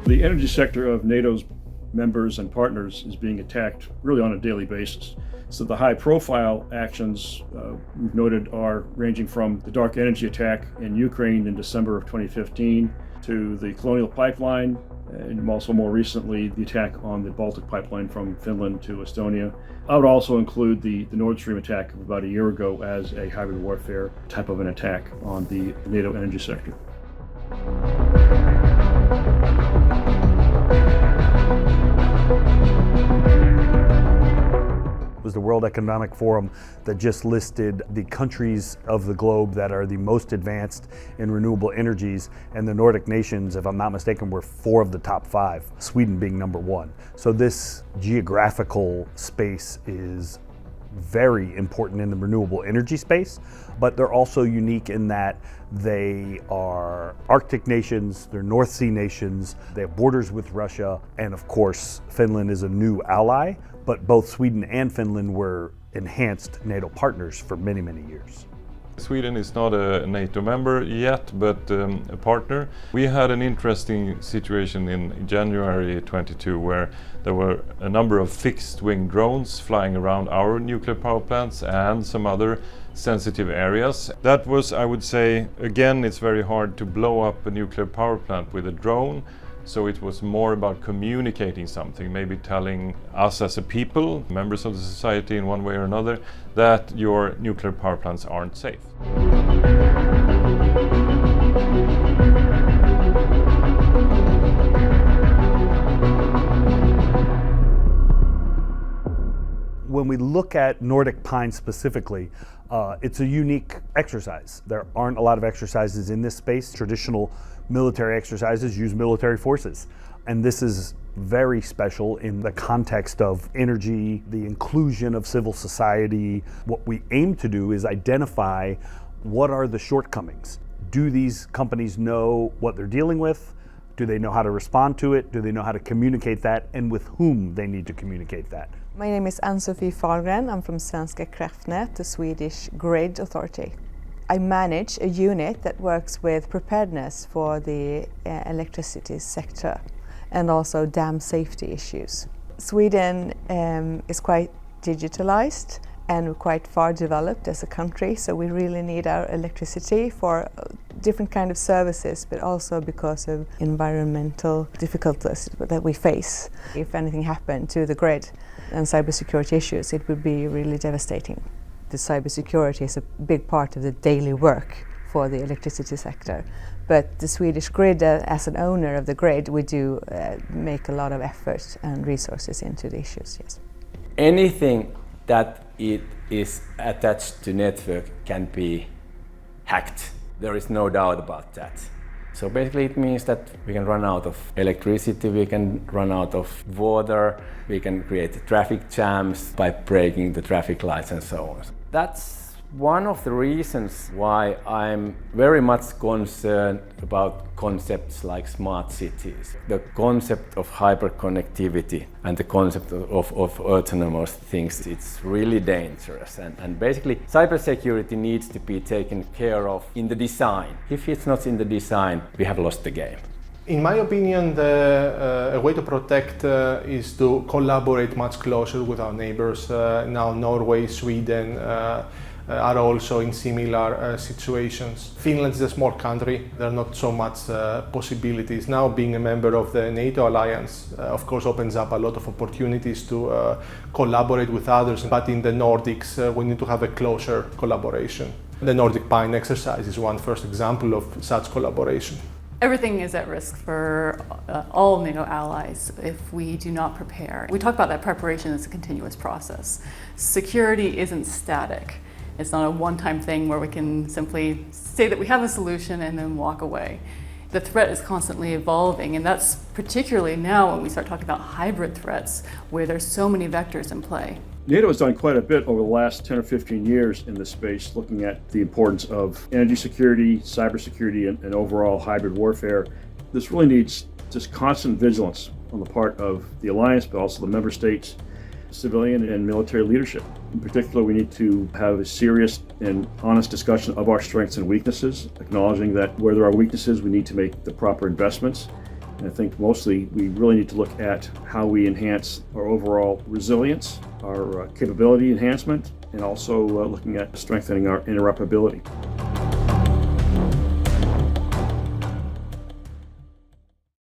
The energy sector of NATO's members and partners is being attacked really on a daily basis. So the high-profile actions we've noted are ranging from the dark energy attack in Ukraine in December of 2015 to the Colonial Pipeline, and also more recently the attack on the Baltic pipeline from Finland to Estonia. I would also include the Nord Stream attack of about a year ago as a hybrid warfare type of an attack on the NATO energy sector. Was the World Economic Forum that just listed the countries of the globe that are the most advanced in renewable energies, and the Nordic nations, if I'm not mistaken, were 4 of the top 5, Sweden being number 1. So this geographical space is very important in the renewable energy space, but they're also unique in that they are Arctic nations, they're North Sea nations, they have borders with Russia, and of course Finland is a new ally, but both Sweden and Finland were enhanced NATO partners for many, many years. Sweden is not a NATO member yet, but a partner. We had an interesting situation in January 22 where there were a number of fixed-wing drones flying around our nuclear power plants and some other sensitive areas. That was, I would say, again, it's very hard to blow up a nuclear power plant with a drone. So it was more about communicating something, maybe telling us as a people, members of the society in one way or another, that your nuclear power plants aren't safe. When we look at Nordic pine specifically, it's a unique exercise. There aren't a lot of exercises in this space. Traditional military exercises use military forces, and this is very special in the context of energy, the inclusion of civil society. What we aim to do is identify what are the shortcomings. Do these companies know what they're dealing with? Do they know how to respond to it? Do they know how to communicate that, and with whom they need to communicate that? My name is Ann-Sofie Fahlgren. I'm from Svenska Kraftnät, the Swedish grid authority. I manage a unit that works with preparedness for the electricity sector and also dam safety issues. Sweden is quite digitalized and quite far developed as a country, so we really need our electricity for different kind of services, but also because of environmental difficulties that we face. If anything happened to the grid and cybersecurity issues, it would be really devastating. The cybersecurity is a big part of the daily work for the electricity sector. But the Swedish grid, as an owner of the grid, we do make a lot of effort and resources into the issues, yes. Anything that it is attached to network can be hacked. There is no doubt about that. So basically it means that we can run out of electricity, we can run out of water, we can create traffic jams by breaking the traffic lights and so on. That's one of the reasons why I'm very much concerned about concepts like smart cities. The concept of hyperconnectivity and the concept of autonomous things, it's really dangerous. And basically, cybersecurity needs to be taken care of in the design. If it's not in the design, we have lost the game. In my opinion, a way to protect is to collaborate much closer with our neighbors. Now Norway, Sweden, are also in similar situations. Finland is a small country. There are not so much possibilities. Now being a member of the NATO alliance, of course, opens up a lot of opportunities to collaborate with others. But in the Nordics, we need to have a closer collaboration. The Nordic Pine exercise is one first example of such collaboration. Everything is at risk for all NATO allies if we do not prepare. We talk about that preparation as a continuous process. Security isn't static. It's not a one-time thing where we can simply say that we have a solution and then walk away. The threat is constantly evolving, and that's particularly now when we start talking about hybrid threats, where there's so many vectors in play. NATO has done quite a bit over the last 10 or 15 years in this space, looking at the importance of energy security, cybersecurity, and overall hybrid warfare. This really needs just constant vigilance on the part of the alliance, but also the member states, civilian and military leadership. In particular, we need to have a serious and honest discussion of our strengths and weaknesses, acknowledging that where there are weaknesses, we need to make the proper investments, And I think mostly we really need to look at how we enhance our overall resilience, our capability enhancement, and also looking at strengthening our interoperability.